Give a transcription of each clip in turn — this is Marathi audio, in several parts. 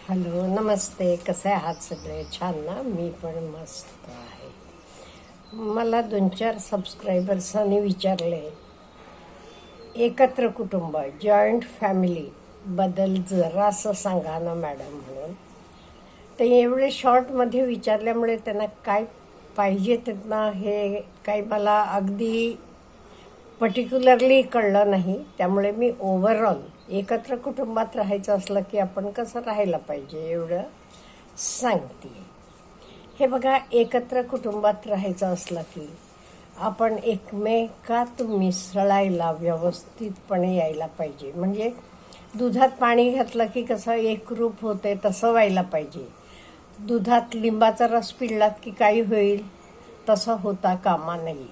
हॅलो, नमस्ते. कसे आहात सगळे? छान ना? मी पण मस्त आहे. मला 2-4 सबस्क्रायबर्सांनी विचारले, एकत्र कुटुंब, जॉईंट फॅमिली बद्दल जरासं सांगा ना मॅडम म्हणून. ते एवढे शॉर्टमध्ये विचारल्यामुळे त्यांना काय पाहिजे त्यांना हे काही मला अगदी पर्टिक्युलरली कळलं नाही. त्यामुळे मी ओव्हरऑल एकत्र कुटुंबात राहायचं असलं की आपण कसं राहायला पाहिजे एवढं सांगते. हे बघा, एकत्र कुटुंबात राहायचं असलं की आपण एकमेकात मिसळायला व्यवस्थितपणे यायला पाहिजे. म्हणजे दुधात पाणी घातलं की कसं एकरूप होते तसं व्हायला पाहिजे. दुधात लिंबाचा रस पिळलात की काही होईल तसं होता कामा नये.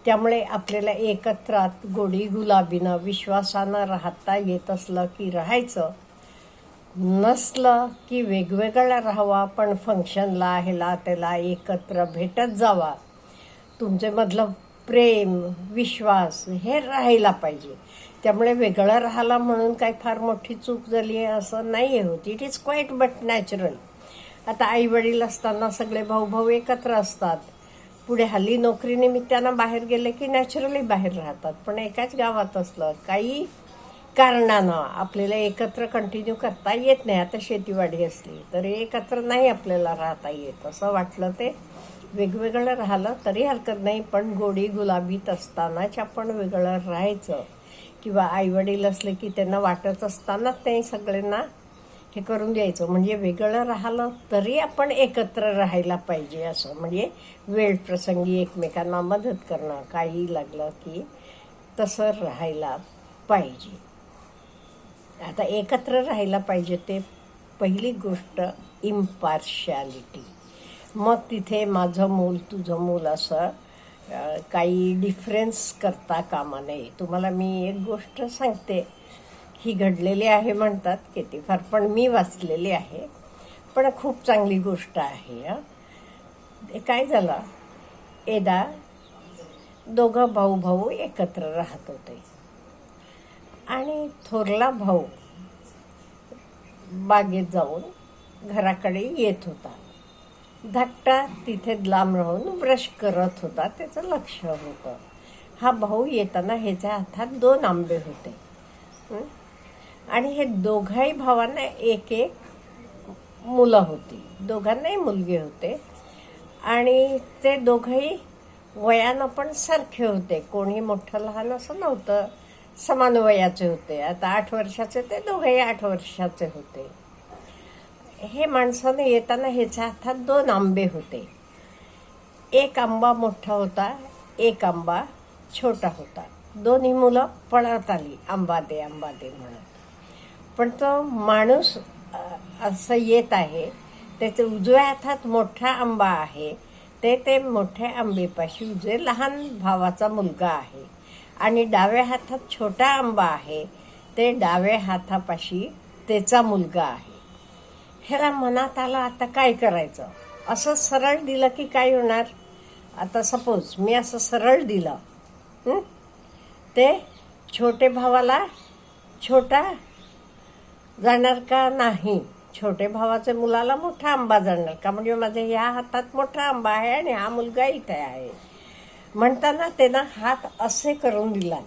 त्यामुळे आपल्याला एकत्रात गोडी गुलाबीनं विश्वासानं राहता येत असलं की राहायचं, नसलं की वेगवेगळं राहावा, पण फंक्शनला ह्याला त्याला एकत्र भेटत जावा. तुमच्यामधलं प्रेम विश्वास हे राहायला पाहिजे. त्यामुळे वेगळं राहिला म्हणून काही फार मोठी चूक झाली आहे असं नाही होत. It is quite but natural. आता आई वडील असताना सगळे भाऊ भाऊ एकत्र असतात. पुढे हल्ली नोकरीनिमित्तानं बाहेर गेले की नॅचरली बाहेर राहतात. पण एकाच गावात असलं काही कारणानं आपल्याला एकत्र कंटिन्यू करता येत नाही. आता शेतीवाडी असली तरी एकत्र नाही आपल्याला राहता येत. असं वाटलं ते वेगवेगळं राहिलं तरी हरकत नाही, पण गोडी गुलाबीत असतानाच आपण वेगळं राहायचं. किंवा आईवडील असले की त्यांना वाटत असतानाच ते सगळ्यांना हे करून द्यायचं. म्हणजे वेगळं राहिलं तरी आपण एकत्र राहायला पाहिजे. असं म्हणजे वेळ प्रसंगी एकमेकांना मदत करणं, काही लागलं की तसं राहायला पाहिजे. आता एकत्र राहायला पाहिजे ते पहिली गोष्ट इम्पार्शियालिटी. मग तिथे माझं मूल तुझं मूल असं काही डिफरन्स करता कामा नये. तुम्हाला मी एक गोष्ट सांगते, ही घडलेली आहे म्हणतात की ती फार, पण मी वाचलेली आहे, पण खूप चांगली गोष्ट आहे. काय झालं, एकदा दोघं भाऊ भाऊ एकत्र राहत होते आणि थोरला भाऊ बागेत जाऊन घराकडे येत होता. धाकटा तिथे लांब राहून ब्रश करत होता, त्याचं लक्ष होतं. हा भाऊ येताना ह्याच्या हातात 2 आंबे होते. आणि हे दोघाही भावांना एक एक मुलं होती. दोघांनाही मुलगे होते आणि ते दोघंही वयानं पण सारखे होते. कोणी मोठं लहान असं नव्हतं, समान वयाचे होते. आता 8 वर्षाचे ते दोघंही 8 वर्षाचे होते. हे माणसाने येताना ह्याच्या हातात 2 आंबे होते. एक आंबा मोठा होता, एक आंबा छोटा होता. दोन्ही मुलं पळत आली, आंबा दे म्हणत. पण तो माणूस असं येत आहे, त्याच्या उजव्या हातात मोठा आंबा आहे, ते मोठ्या आंबेपाशी उजवे लहान भावाचा मुलगा आहे. आणि डाव्या हातात छोटा आंबा आहे, ते डाव्या हातापाशी त्याचा मुलगा आहे. ह्याला मनात आलं आता काय करायचं. असं सरळ दिलं की काय होणार. आता सपोज मी असं सरळ दिलं, ते छोटे भावाला छोटा जाणार का नाही, छोटे भावाच्या मुलाला मोठा आंबा जाणार का. म्हणजे माझ्या ह्या हातात मोठा आंबा आहे आणि हा मुलगा इथे आहे म्हणताना त्यानं हात असे करून दिला.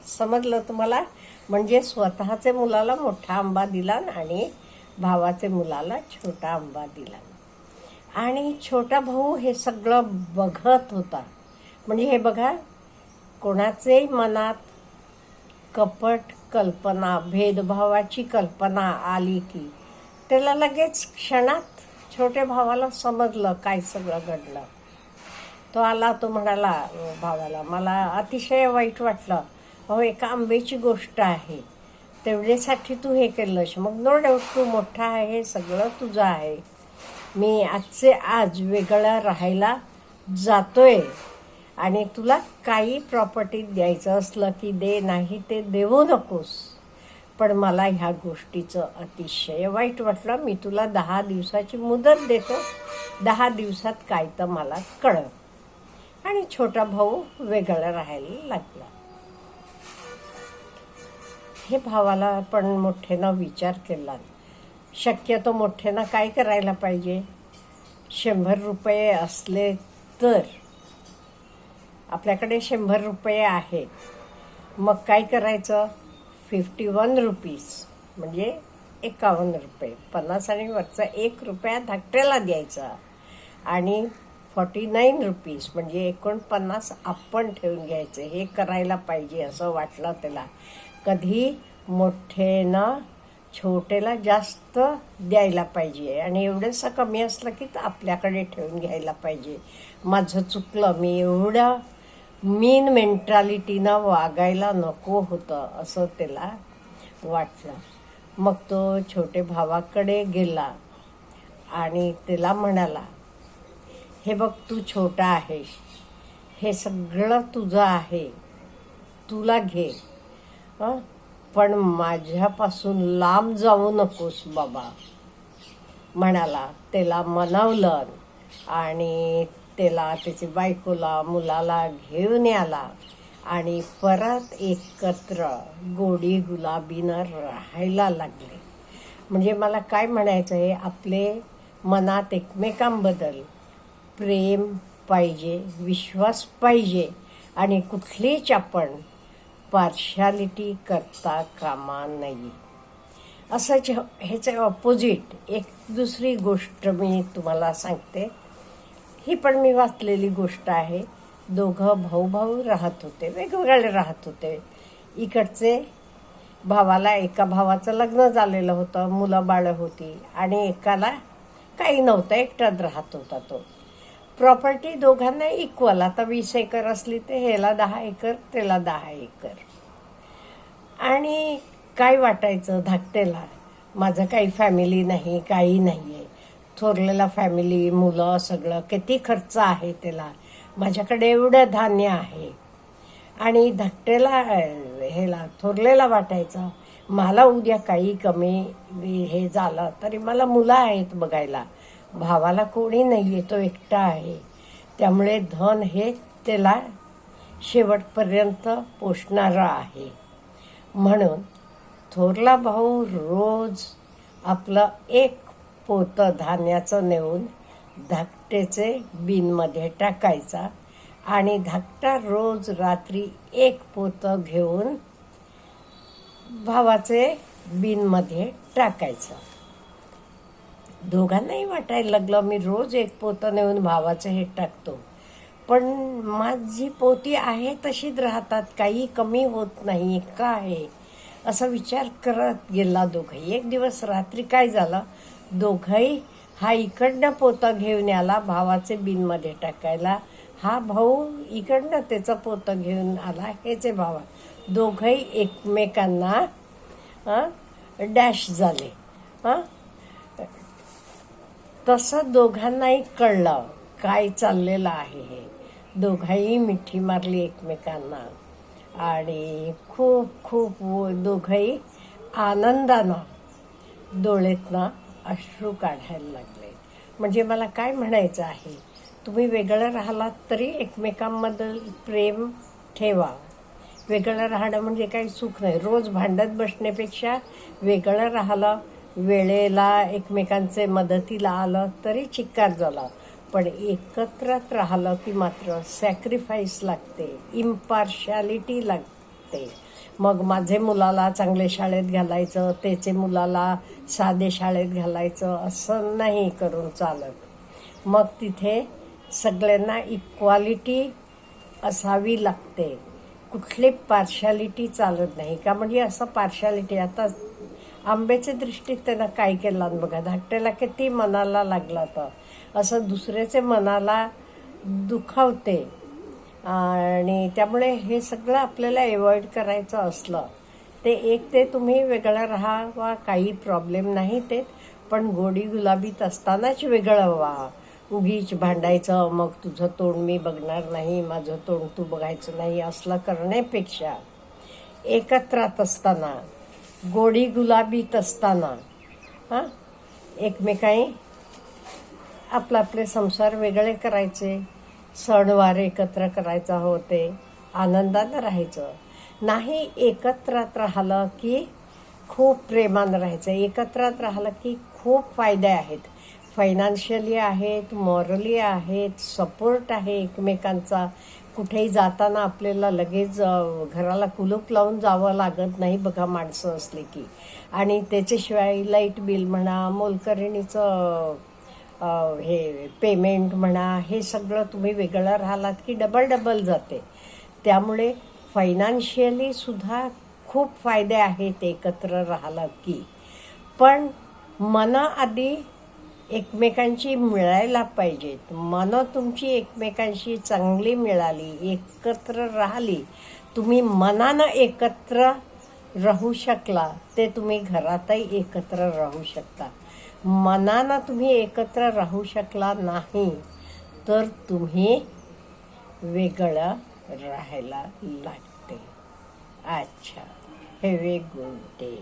समजलं तुम्हाला. म्हणजे स्वतःच्या मुलाला मोठा आंबा दिला आणि भावाच्या मुलाला छोटा आंबा दिला. आणि छोटा भाऊ हे सगळं बघत होता. म्हणजे हे बघा, कोणाचेही मनात कपट कल्पना, भेदभावाची कल्पना आली की त्याला लगेच क्षणात छोट्या भावाला समजलं काय सगळं घडलं. तो आला, तो म्हणाला भावाला, मला अतिशय वाईट वाटलं. अहो, एका आंब्याची गोष्ट आहे, तेवढ्यासाठी तू हे केलंस. मग नो डाऊट तू मोठा आहे, सगळं तुझं आहे. मी आजचे आज वेगळं राहायला जातोय आणि तुला काही प्रॉपर्टी द्यायचं असलं की दे, नाही ते देऊ नकोस. पण मला ह्या गोष्टीचं अतिशय वाईट वाटलं. मी तुला 10 दिवसाची मुदत देतो, 10 दिवसात काय तर मला कळव. आणि छोटा भाऊ वेगळा राहायला लागला. हे भावाला पण मोठ्यानं विचार केला, शक्यतो मोठ्यानं काय करायला पाहिजे, 100 रुपये असले तर, आपल्याकडे 100 रुपये आहेत, मग काय करायचं, 51 रुपीज म्हणजे 51 रुपये, 50 आणि वरचा 1 रुपया धाकट्याला द्यायचा आणि 49 रुपीज म्हणजे 49 आपण ठेवून घ्यायचे. हे करायला पाहिजे असं वाटलं त्याला. कधी मोठेनं छोटेला जास्त द्यायला पाहिजे आणि एवढंसं कमी असलं की आपल्याकडे ठेवून घ्यायला पाहिजे. माझं चुकलं, मी एवढं मीन मेंटॅलिटीनं वागायला नको होतं असं त्याला वाटलं. मग तो छोटे भावाकडे गेला आणि त्याला म्हणाला, हे बघ तू छोटा आहे, हे सगळं तुझं आहे, तुला घे, पण माझ्यापासून लांब जाऊ नकोस बाबा म्हणाला. त्याला मनवलं आणि त्याला त्याची बायकोला मुलाला घेऊन आला आणि परत एकत्र गोडी गुलाबीनं राहायला लागले. म्हणजे मला काय म्हणायचं आहे, आपले मनात एकमेकांबद्दल प्रेम पाहिजे, विश्वास पाहिजे आणि कुठलीच आपण पार्शालिटी करता कामा नये. असंच ह्याचं ऑपोजिट एक दुसरी गोष्ट मी तुम्हाला सांगते. ही पण मी वाचलेली गोष्ट आहे. दोघं भाऊ राहत होते, वेगवेगळे राहत होते. इकडचे भावाला, एका भावाचं लग्न झालेलं होतं, मुलं बाळं होती आणि एकाला काही नव्हतं, एकटाच राहत होता तो. प्रॉपर्टी दोघांना इक्वल, आता 20 एकर असली तर ह्याला 10 एकर, त्याला 10 एकर. आणि काय वाटायचं धाकटेला, माझं काही फॅमिली नाही, काही नाही आहे. थोरलेला फॅमिली, मुलं, सगळं किती खर्च आहे त्याला, माझ्याकडे एवढं धान्य आहे. आणि धाकटेला थोरलेला वाटायचं, मला उद्या काही कमी हे झालं तरी मला मुलं आहेत बघायला, भावाला कोणी नाही आहे, तो एकटा आहे, त्यामुळे धन हे त्याला शेवटपर्यंत पोषणारं आहे. म्हणून थोरला भाऊ रोज आपलं एक पोतं धान्याचं नेऊन धाकटेचे बिनमध्ये टाकायचा आणि धाकटा रोज रात्री एक पोतं घेऊन भावाचे बिनमध्ये टाकायचं. दोघांनाही वाटायला लागलं, मी रोज एक पोतं नेऊन भावाचं हे टाकतो, पण माझी पोती आहे तशीच राहतात, काही कमी होत नाही, काय असा विचार करत गेला दोघंही. एक दिवस रात्री काय झालं, दोघंही हा इकडनं पोतं घेऊन आला भावाचे बिनमध्ये टाकायला, हा भाऊ इकडनं त्याचं पोतं घेऊन आला ह्याचे भावा. दोघंही एकमेकांना डॅश झाले. तसं दोघांनाही कळलं काय चाललेलं आहे हे. दोघंही मिठी मारली एकमेकांना आणि खूप खूप दोघंही आनंदानं डोळ्यातनं अश्रू काढायला लागले. म्हणजे मला काय म्हणायचं आहे, तुम्ही वेगळं राहिलात तरी एकमेकांबद्दल प्रेम ठेवा. वेगळं राहणं म्हणजे काही सुख नाही. रोज भांडत बसण्यापेक्षा वेगळं राहिलं, वेळेला एकमेकांचे मदतीला आलं तरी चिक्कार झाला, पण एकत्रात राहिलं की मात्र सॅक्रिफाईस लागते, इम्पार्शालिटी लागते. मग माझे मुलाला चांगले शाळेत घालायचं, त्याचे मुलाला साधे शाळेत घालायचं असं नाही करून चालत. मग तिथे सगळ्यांना इक्वालिटी असावी लागते, कुठली पार्शालिटी चालत नाही. का म्हणजे असं पार्शालिटी, आता आंब्याच्या दृष्टीत त्यानं काय केलं बघा, धाकट्याला किती मनाला लागला तर असं दुसऱ्याचे मनाला दुखावते. आणि त्यामुळे हे सगळं आपल्याला अवॉइड करायचं असलं ते तुम्ही वेगळं राहावा, काही प्रॉब्लेम नाही ते, पण गोडी गुलाबीत असतानाच वेगळं व्हा. उगीच भांडायचं, मग तुझं तोंड मी बघणार नाही, माझं तोंड तू बघायचं नाही, असलं करण्यापेक्षा एकत्रात असताना, गोडी गुलाबीत असताना एकमेकांनी आपले संसार वेगळे करायचे, सणवार एकत्र करायचा होते, आनंदानं राहायचं. नाही एकत्रात राहिलं की खूप प्रेमानं राहायचं. एकत्रात राहिलं की खूप फायदे आहेत. फायनान्शियली आहेत, मॉरली आहेत, सपोर्ट आहे एकमेकांचा. कुठेही जाताना आपल्याला लगेच घराला कुलूप लावून जावं लागत नाही बघा माणसं असले की. आणि त्याच्याशिवाय लाईट बिल म्हणा, मोलकरणीचं हे पेमेंट म्हणा, हे सगळं तुम्ही वेगळं राहिलात की डबल जाते. त्यामुळे फायनान्शियली सुद्धा खूप फायदे आहेत एकत्र राहिलं की. पण मनं आधी एकमेकांची मिळायला पाहिजेत. मनं तुमची एकमेकांशी चांगली मिळाली, एकत्र राहिली, तुम्ही मनानं एकत्र राहू शकला, ते तुम्ही घरातही एकत्र राहू शकता. मनानं तुम्ही एकत्र राहू शकला नाही तर तुम्ही वेगळं राहायला लागते. अच्छा, हॅव ए गुड डे.